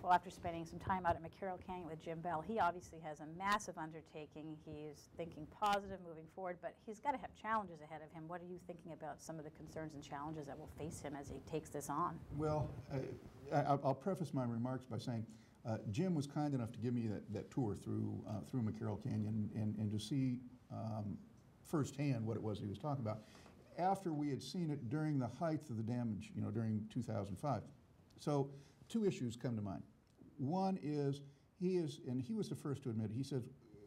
Well, after spending some time out at McCarroll Canyon with Jim Bell, he obviously has a massive undertaking. He's thinking positive moving forward, but he's got to have challenges ahead of him. What are you thinking about some of the concerns and challenges that will face him as he takes this on? Well, I'll preface my remarks by saying Jim was kind enough to give me that tour through McCarroll Canyon and to see firsthand what it was he was talking about after we had seen it during the height of the damage, during 2005. So 2 issues come to mind. One is, and he was the first to admit it, he says,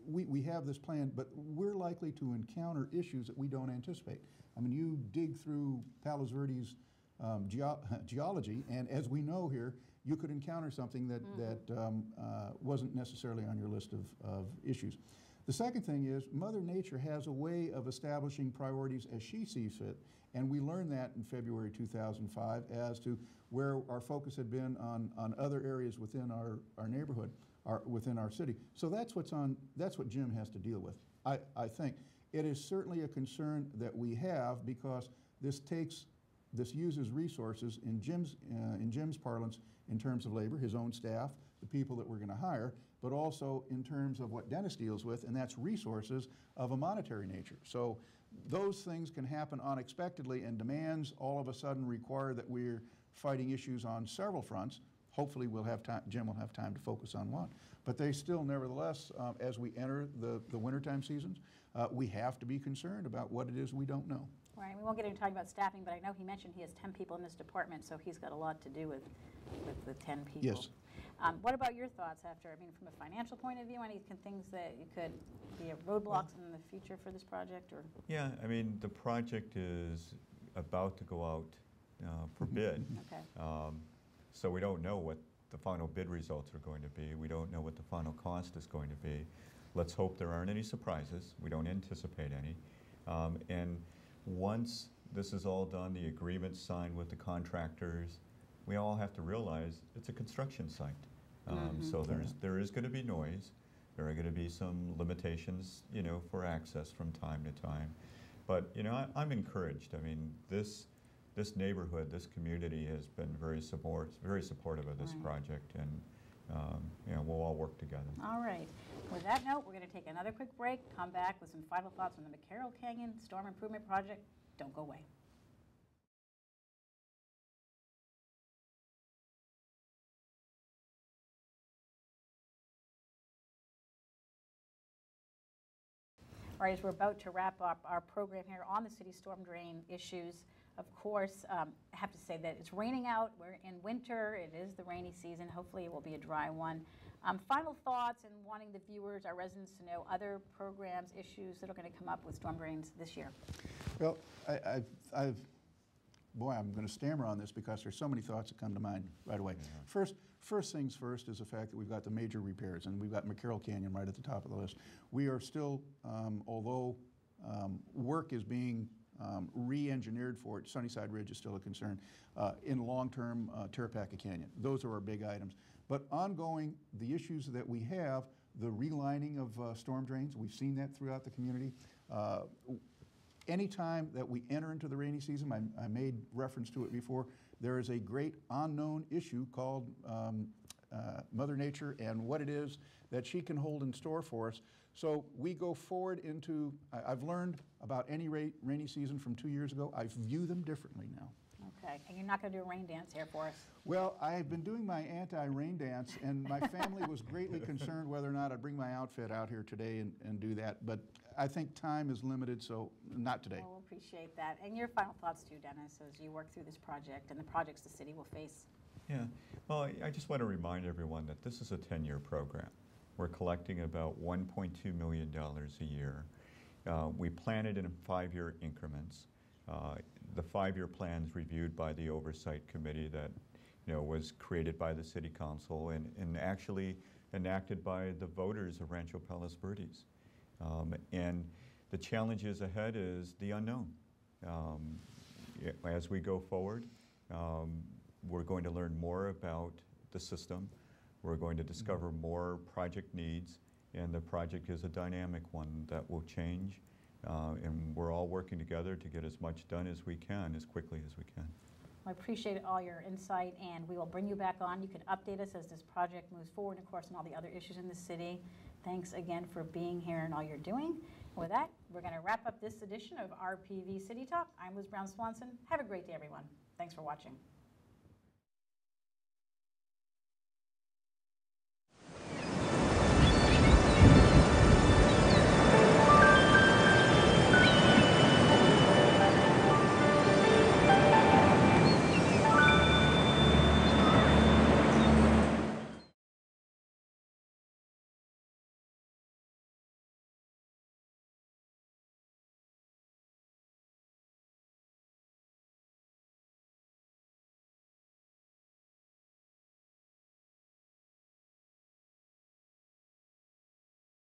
we have this plan, but we're likely to encounter issues that we don't anticipate. I mean, you dig through Palos Verdes geology, and as we know here, you could encounter something that wasn't necessarily on your list of issues. The second thing is, Mother Nature has a way of establishing priorities as she sees fit, and we learned that in February 2005 as to where our focus had been on other areas within our neighborhood, within our city. So that's what Jim has to deal with. I think it is certainly a concern that we have, because this uses resources in Jim's parlance in terms of labor, his own staff, the people that we're going to hire, but also in terms of what Dennis deals with, and that's resources of a monetary nature. So those things can happen unexpectedly, and demands all of a sudden require that we're fighting issues on several fronts. Hopefully we'll have time, Jim will have time to focus on one. But they still, nevertheless, as we enter the wintertime seasons, we have to be concerned about what it is we don't know. Right, we won't get into talking about staffing, but I know he mentioned he has 10 people in this department, so he's got a lot to do with 10 people. Yes. What about your thoughts from a financial point of view, any things that you could be roadblocks in the future for this project? Or? Yeah, I mean, the project is about to go out for bid. Okay. So we don't know what the final bid results are going to be. We don't know what the final cost is going to be. Let's hope there aren't any surprises. We don't anticipate any. And once this is all done, the agreement's signed with the contractors, we all have to realize it's a construction site. So there is going to be noise. There are going to be some limitations, for access from time to time. But, I'm encouraged. I mean, this neighborhood, this community has been very supportive of this project, and we'll all work together. All right. With that note, we're going to take another quick break, come back with some final thoughts on the McCarroll Canyon Storm Improvement Project. Don't go away. All right, as we're about to wrap up our program here on the city storm drain issues, of course, I have to say that it's raining out. We're in winter. It is the rainy season. Hopefully it will be a dry one. Final thoughts and wanting the viewers, our residents, to know other programs, issues that are going to come up with storm drains this year. Well, boy, I'm going to stammer on this because there's so many thoughts that come to mind right away. Yeah. First things first is the fact that we've got the major repairs, and we've got McCarroll Canyon right at the top of the list. We are still, although work is being re-engineered for it, Sunnyside Ridge is still a concern. In long-term, Tarapaca Canyon. Those are our big items. But ongoing, the issues that we have, the relining of storm drains, we've seen that throughout the community. Anytime that we enter into the rainy season, I made reference to it before, there is a great unknown issue called Mother Nature and what it is that she can hold in store for us. So we go forward into, I've learned about any rainy season from 2 years ago. I view them differently now. Okay, and you're not going to do a rain dance here for us? Well, I've been doing my anti-rain dance, and my family was greatly concerned whether or not I'd bring my outfit out here today and do that. But I think time is limited, so not today. Well, we'll appreciate that. And your final thoughts too, Dennis, as you work through this project and the projects the city will face. Yeah, well, I just want to remind everyone that this is a 10-year program. We're collecting about $1.2 million a year. We plan it in 5-year increments. The 5-year plan is reviewed by the oversight committee that was created by the city council and actually enacted by the voters of Rancho Palos Verdes. And the challenges ahead is the unknown. As we go forward, we're going to learn more about the system. We're going to discover more project needs, and the project is a dynamic one that will change. And we're all working together to get as much done as we can, as quickly as we can. I appreciate all your insight, and we will bring you back on. You can update us as this project moves forward, of course, and all the other issues in the city. Thanks again for being here and all you're doing. With that, we're going to wrap up this edition of RPV City Talk. I'm Liz Brown Swanson. Have a great day, everyone. Thanks for watching.